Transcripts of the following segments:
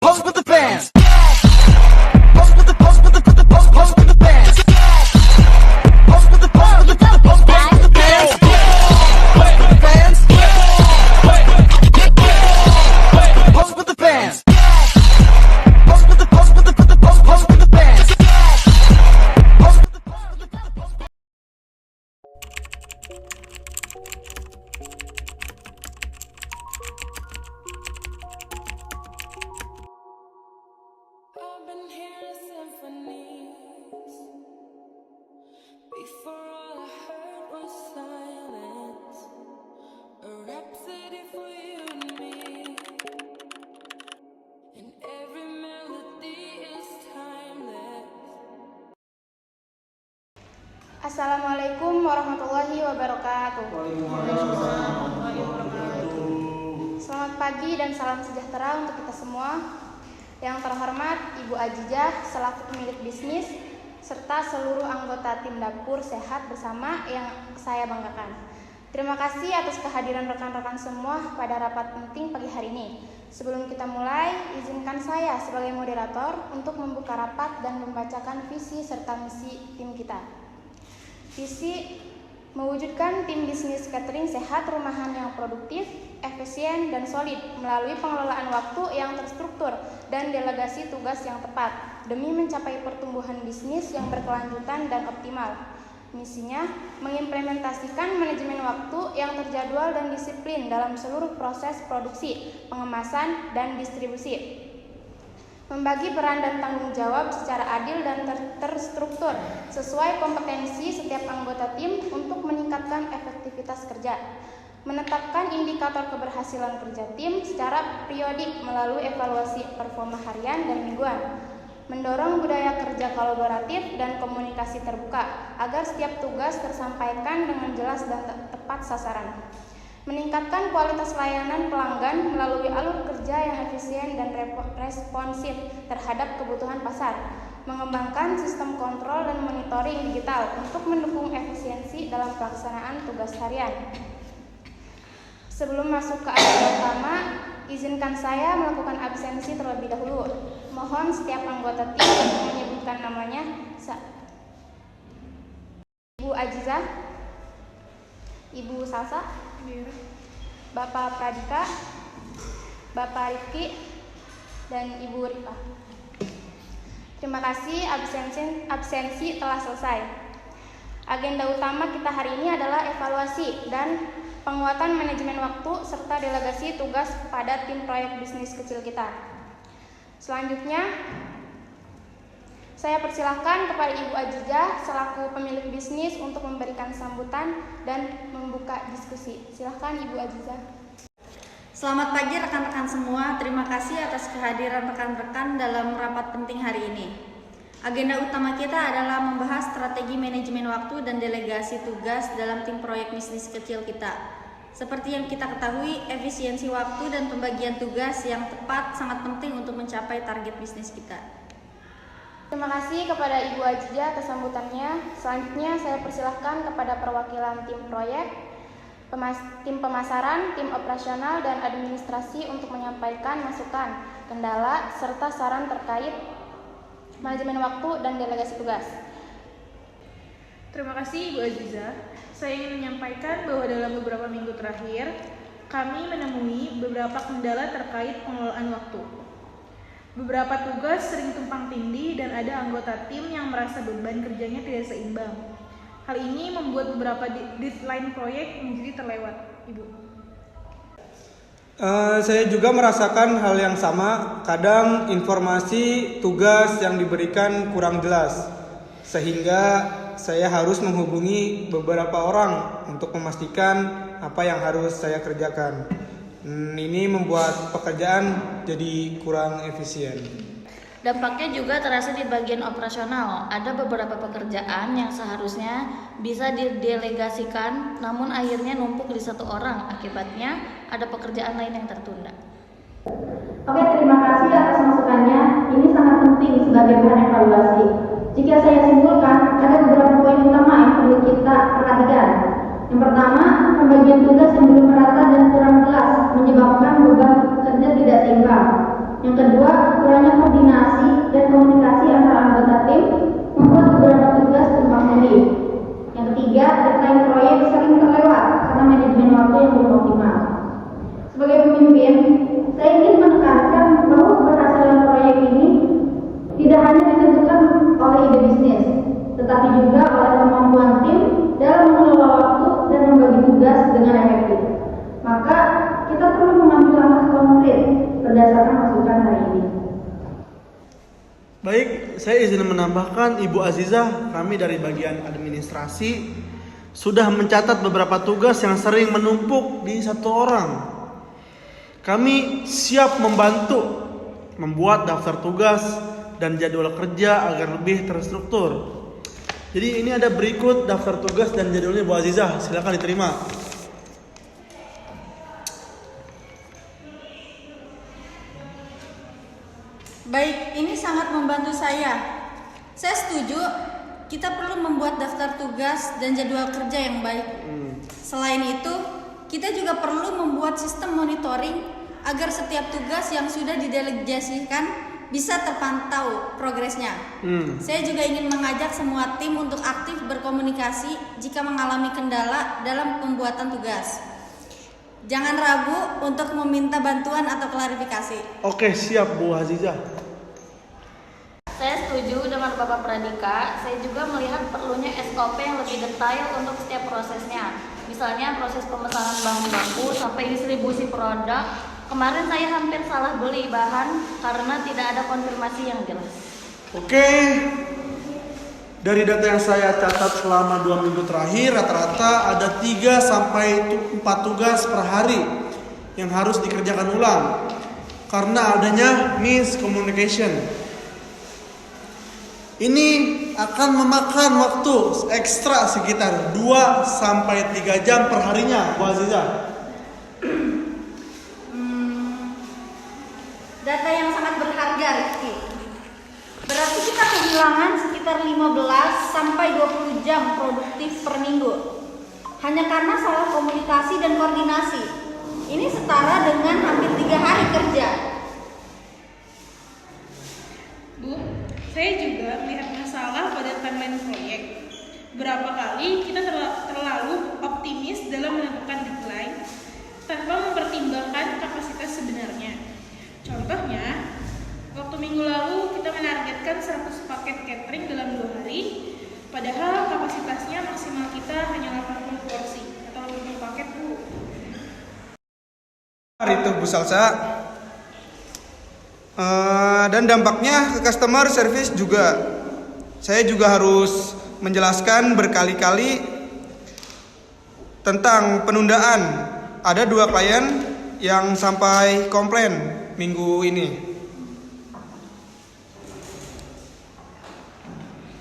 Pose with the bands. Pose with the pose with the pose with the bands. Pose with the pose with the pose with the bands. Pose with the bands. Pose with the bands. Pose with the pose with the pose with the bands. Pose with the pose with the pose. I've been hearing symphonies. Before all I heard was silence. A rhapsody for you and me. And every melody is timeless. Assalamualaikum warahmatullahi wabarakatuh. Selamat pagi dan salam sejahtera untuk kita semua. Yang terhormat Ibu Ajijah selaku pemilik bisnis serta seluruh anggota tim dapur sehat bersama yang saya banggakan. Terima kasih atas kehadiran rekan-rekan semua pada rapat penting pagi hari ini. Sebelum kita mulai, izinkan saya sebagai moderator untuk membuka rapat dan membacakan visi serta misi tim kita. Visi mewujudkan tim bisnis catering sehat rumahan yang produktif, efisien, dan solid melalui pengelolaan waktu yang terstruktur dan delegasi tugas yang tepat demi mencapai pertumbuhan bisnis yang berkelanjutan dan optimal. Misinya, mengimplementasikan manajemen waktu yang terjadwal dan disiplin dalam seluruh proses produksi, pengemasan, dan distribusi. Membagi peran dan tanggung jawab secara adil dan terstruktur sesuai kompetensi setiap anggota tim untuk meningkatkan efektivitas kerja. Menetapkan indikator keberhasilan kerja tim secara periodik melalui evaluasi performa harian dan mingguan. Mendorong budaya kerja kolaboratif dan komunikasi terbuka agar setiap tugas tersampaikan dengan jelas dan tepat sasaran. Meningkatkan kualitas layanan pelanggan melalui alur kerja yang efisien dan responsif terhadap kebutuhan pasar. Mengembangkan sistem kontrol dan monitoring digital untuk mendukung efisiensi dalam pelaksanaan tugas harian. Sebelum masuk ke agenda utama, izinkan saya melakukan absensi terlebih dahulu. Mohon setiap anggota tim menyebutkan namanya. Ibu Ajizah, Ibu Salsa, Bapak Pradika, Bapak Rifki, dan Ibu Rifah. Terima kasih, absensi telah selesai. Agenda utama kita hari ini adalah evaluasi dan penguatan manajemen waktu serta delegasi tugas pada tim proyek bisnis kecil kita. Selanjutnya, saya persilahkan kepada Ibu Ajijah selaku pemilik bisnis untuk memberikan sambutan dan membuka diskusi. Silahkan Ibu Ajijah. Selamat pagi rekan-rekan semua. Terima kasih atas kehadiran rekan-rekan dalam rapat penting hari ini. Agenda utama kita adalah membahas strategi manajemen waktu dan delegasi tugas dalam tim proyek bisnis kecil kita. Seperti yang kita ketahui, efisiensi waktu dan pembagian tugas yang tepat sangat penting untuk mencapai target bisnis kita. Terima kasih kepada Ibu Ajijah atas sambutannya. Selanjutnya saya persilahkan kepada perwakilan tim proyek, tim pemasaran, tim operasional, dan administrasi untuk menyampaikan masukan, kendala, serta saran terkait manajemen waktu dan delegasi tugas. Terima kasih Ibu Ajizah. Saya ingin menyampaikan bahwa dalam beberapa minggu terakhir, kami menemui beberapa kendala terkait pengelolaan waktu. Beberapa tugas sering tumpang tindih dan ada anggota tim yang merasa beban kerjanya tidak seimbang. Hal ini membuat beberapa deadline proyek menjadi terlewat, Ibu. Saya juga merasakan hal yang sama. Kadang informasi tugas yang diberikan kurang jelas, sehingga saya harus menghubungi beberapa orang untuk memastikan apa yang harus saya kerjakan. Ini membuat pekerjaan jadi kurang efisien. Dampaknya juga terasa di bagian operasional. Ada beberapa pekerjaan yang seharusnya bisa didelegasikan, namun akhirnya numpuk di satu orang. Akibatnya ada pekerjaan lain yang tertunda. Oke, terima kasih atas masukannya. Ini sangat penting sebagai bahan evaluasi. Jika saya simpulkan, ada beberapa poin utama yang perlu kita perhatikan. Yang pertama, pembagian tugas yang belum merata dan kurang jelas menyebabkan beban kerja tidak seimbang. Yang kedua, kurangnya koordinasi dan komunikasi antara anggota tim membuat beberapa tugas tumpang tindih. Yang ketiga, deadline proyek sering terlewat karena manajemen waktu yang belum optimal. Sebagai pemimpin, saya ingin menekankan bahwa keberhasilan proyek ini tidak hanya ditentukan oleh ide bisnis, tetapi juga oleh kemampuan tim dalam mengelola waktu dan membagi tugas dengan efektif. Maka, kita perlu mengambil langkah konkret berdasarkan masukan hari ini. Baik, saya izin menambahkan Ibu Azizah, kami dari bagian administrasi sudah mencatat beberapa tugas yang sering menumpuk di satu orang. Kami siap membantu membuat daftar tugas dan jadwal kerja agar lebih terstruktur. Jadi ini ada berikut daftar tugas dan jadwalnya Bu Azizah, silakan diterima. Baik, ini sangat membantu saya. Saya setuju, kita perlu membuat daftar tugas dan jadwal kerja yang baik. Selain itu, kita juga perlu membuat sistem monitoring agar setiap tugas yang sudah didelegasikan bisa terpantau progresnya. Saya juga ingin mengajak semua tim untuk aktif berkomunikasi jika mengalami kendala dalam pembuatan tugas. Jangan ragu untuk meminta bantuan atau klarifikasi. Oke, siap Bu Azizah. Saya setuju dengan Bapak Pradika. Saya juga melihat perlunya SOP yang lebih detail untuk setiap prosesnya. Misalnya proses pemesanan bahan baku sampai distribusi produk. Kemarin saya hampir salah beli bahan karena tidak ada konfirmasi yang jelas. Oke. Dari data yang saya catat selama 2 minggu terakhir, rata-rata ada 3 sampai 4 tugas per hari yang harus dikerjakan ulang karena adanya miscommunication. Ini akan memakan waktu ekstra sekitar 2 sampai 3 jam per harinya, Bu Azizah. Data yang sangat berharga, Rizky. Berarti kita kehilangan sekitar 15 sampai 20 jam produktif per minggu. Hanya karena salah komunikasi dan koordinasi. Ini setara dengan hampir 3 hari kerja. Bu, saya juga melihat masalah pada timeline proyek. Berapa kali kita terlalu optimis dalam menentukan deadline tanpa mempertimbangkan kapasitas sebenarnya. Contohnya, waktu minggu lalu kita menargetkan 100 paket catering dalam 2 hari, padahal kapasitasnya maksimal kita hanya 80 porsi atau 50 paket, Bu. Itu Bu Salsa. Dan dampaknya ke customer service juga. Saya juga harus menjelaskan berkali-kali tentang penundaan. Ada 2 klien yang sampai komplain minggu ini.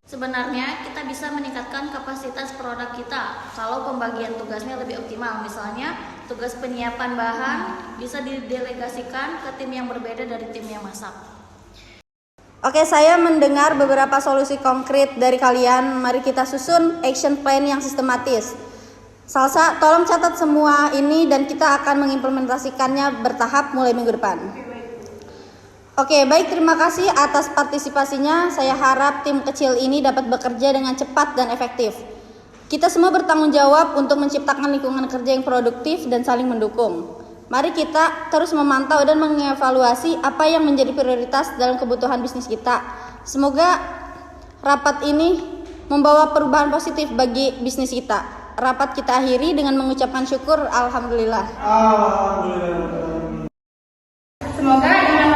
Sebenarnya kita bisa meningkatkan kapasitas produk kita kalau pembagian tugasnya lebih optimal. Misalnya tugas penyiapan bahan bisa didelegasikan ke tim yang berbeda dari tim yang masak. Oke, saya mendengar beberapa solusi konkret dari kalian. Mari kita susun action plan yang sistematis. Salsa, tolong catat semua ini dan kita akan mengimplementasikannya bertahap mulai minggu depan. Oke, baik, terima kasih atas partisipasinya. Saya harap tim kecil ini dapat bekerja dengan cepat dan efektif. Kita semua bertanggung jawab untuk menciptakan lingkungan kerja yang produktif dan saling mendukung. Mari kita terus memantau dan mengevaluasi apa yang menjadi prioritas dalam kebutuhan bisnis kita. Semoga rapat ini membawa perubahan positif bagi bisnis kita. Rapat kita akhiri dengan mengucapkan syukur, alhamdulillah. Semoga dengan